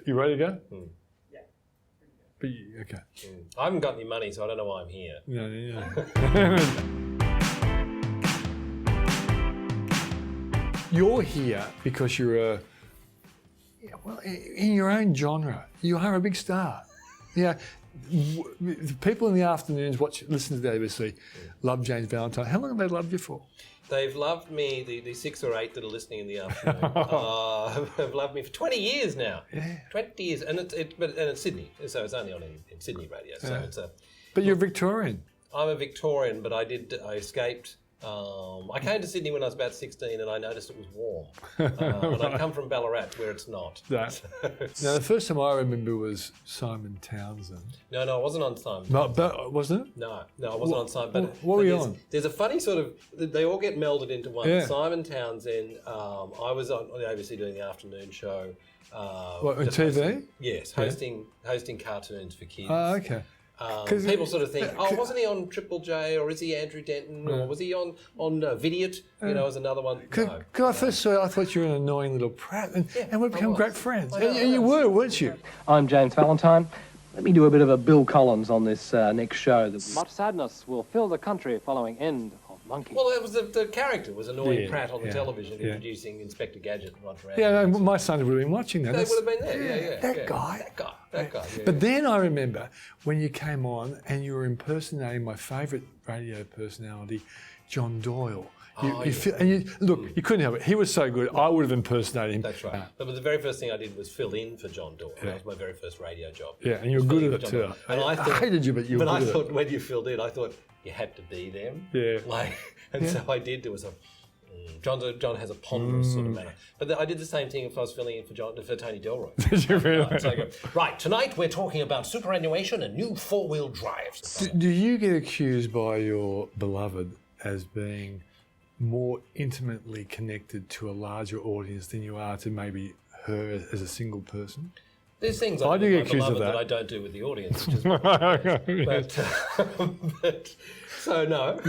You ready to go? Yeah. But okay. I haven't got any money, so I don't know why I'm here. Yeah. You're here because you're in your own genre. You are a big star. Yeah. The people in the afternoons listen to the ABC, love James Valentine. How long have they loved you for? They've loved me, the 6 or 8 that are listening in the afternoon, have loved me for 20 years now. Yeah. 20 years, and it's Sydney, so it's only on in Sydney radio. So it's But you're Victorian. I'm a Victorian, but I escaped. I came to Sydney when I was about 16 and I noticed it was warm. And I come from Ballarat where it's not. Now, the first time I remember was Simon Townsend. No, I wasn't on Simon. Wasn't it? No, I wasn't on Simon. But what were you on? There's a funny sort of, they all get melded into one. Yeah. Simon Townsend, I was on the ABC doing the afternoon show. What, on TV? Yes, hosting cartoons for kids. Oh, okay. People sort of think, wasn't he on Triple J, or is he Andrew Denton, or was he on Vidiot? As another one. Because I first saw you, I thought you were an annoying little prat, and we've become great friends. And you were, weren't you? I'm James Valentine. Let me do a bit of a Bill Collins on this next show. Much sadness will fill the country following end of Monkey. Well, it was the character was annoying Pratt on the television introducing Inspector Gadget and Roger. Yeah, no, my son would have been watching that. They would have been there, That guy. That guy. But then I remember when you came on and you were impersonating my favourite radio personality, John Doyle. You couldn't help it. He was so good. I would have impersonated him. That's right. But the very first thing I did was fill in for John Doyle. That was my very first radio job. Yeah, and you were good at it too. And I hated you, but you were good at it. But I thought when you filled in, I thought you had to be them. Yeah. So I did. There was a... John has a ponderous sort of manner. But I did the same thing if I was filling in for Tony Delroy. Did you really? So I go, right, tonight we're talking about superannuation and new four-wheel drives. Do you get accused by your beloved as being more intimately connected to a larger audience than you are to maybe her as a single person? There's things I do get accused of that I don't do with the audience, which is so no.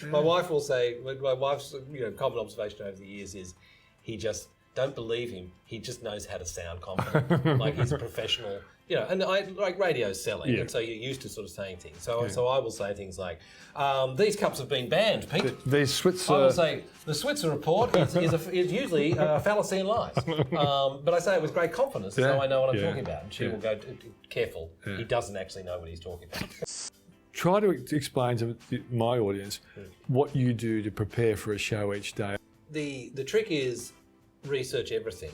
My wife will say, my wife's common observation over the years is he just, don't believe him, he just knows how to sound confident. Like he's a professional, and I like radio selling, and so you're used to sort of saying things. So I will say things like, these cups have been banned, Pete. The Switzer... I will say, the Switzer report is usually a fallacy and lies. But I say it with great confidence, so I know what I'm talking about. And she will go, careful, he doesn't actually know what he's talking about. Try to explain to my audience what you do to prepare for a show each day. The trick is research everything.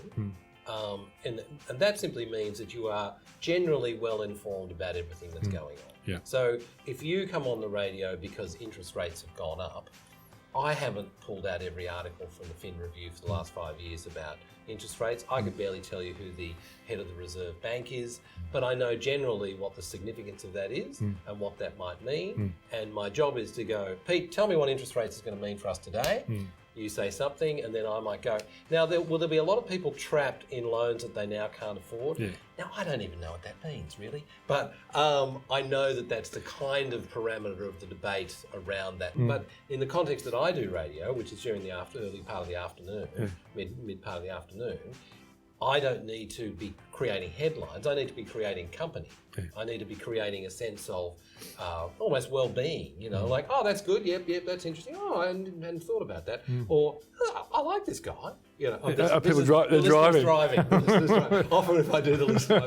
And that simply means that you are generally well informed about everything that's going on. Yeah. So if you come on the radio because interest rates have gone up, I haven't pulled out every article from the Fin Review for the last 5 years about interest rates. I could barely tell you who the head of the Reserve Bank is, but I know generally what the significance of that is and what that might mean. And my job is to go, Pete, tell me what interest rates is going to mean for us today. You say something, and then I might go, now will there be a lot of people trapped in loans that they now can't afford? Yeah. Now, I don't even know what that means, really. But I know that that's the kind of parameter of the debate around that. But in the context that I do radio, which is during the early part of the afternoon, mid part of the afternoon, I don't need to be creating headlines. I need to be creating company. I need to be creating a sense of almost well-being, like, oh, that's good, yep, that's interesting. Oh, I hadn't thought about that. Or, oh, I like this guy. People driving. Often if I do the listen,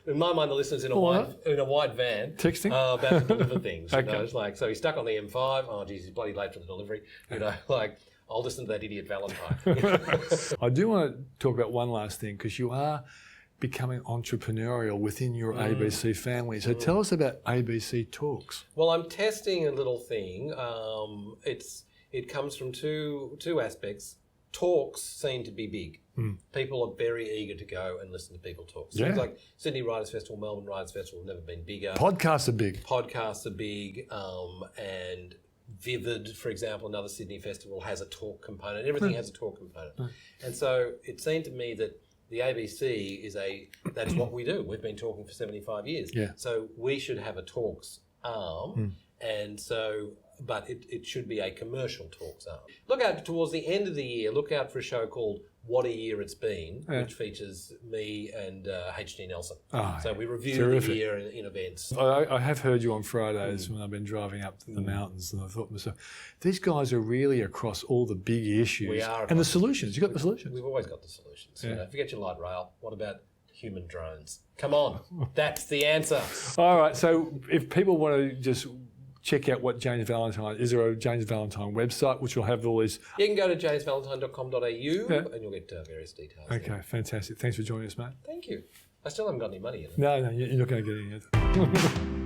in my mind, the listener's in a white van. Texting? About to deliver things. It's like, so he's stuck on the M5. Oh, geez, he's bloody late for the delivery. I'll listen to that idiot Valentine. I do want to talk about one last thing, because you are becoming entrepreneurial within your ABC family. So tell us about ABC Talks. Well, I'm testing a little thing. It comes from two aspects. Talks seem to be big. People are very eager to go and listen to people talk. So it's like Sydney Writers Festival, Melbourne Writers Festival have never been bigger. Podcasts are big. And Vivid, for example, another Sydney festival, has a talk component. Everything has a talk component. And so it seemed to me that the ABC that's what we do. We've been talking for 75 years. Yeah. So we should have a talks arm. And so, but it should be a commercial talks arm. Look out towards the end of the year, look out for a show called What a Year It's Been, which features me and H.D. Nelson. So we review terrific. the year in events. I have heard you on Fridays when I've been driving up to the mountains, and I thought to myself, these guys are really across all the big issues. We are. And the solutions. You got the solutions. We've always got the solutions. Yeah. You know, forget your light rail. What about human drones? Come on. That's the answer. All right, so if people want to just check out what James Valentine, is there a James Valentine website which will have all these? You can go to jamesvalentine.com.au and you'll get various details. Okay, fantastic. Thanks for joining us, mate. Thank you. I still haven't got any money in it. No, you're not going to get any of it.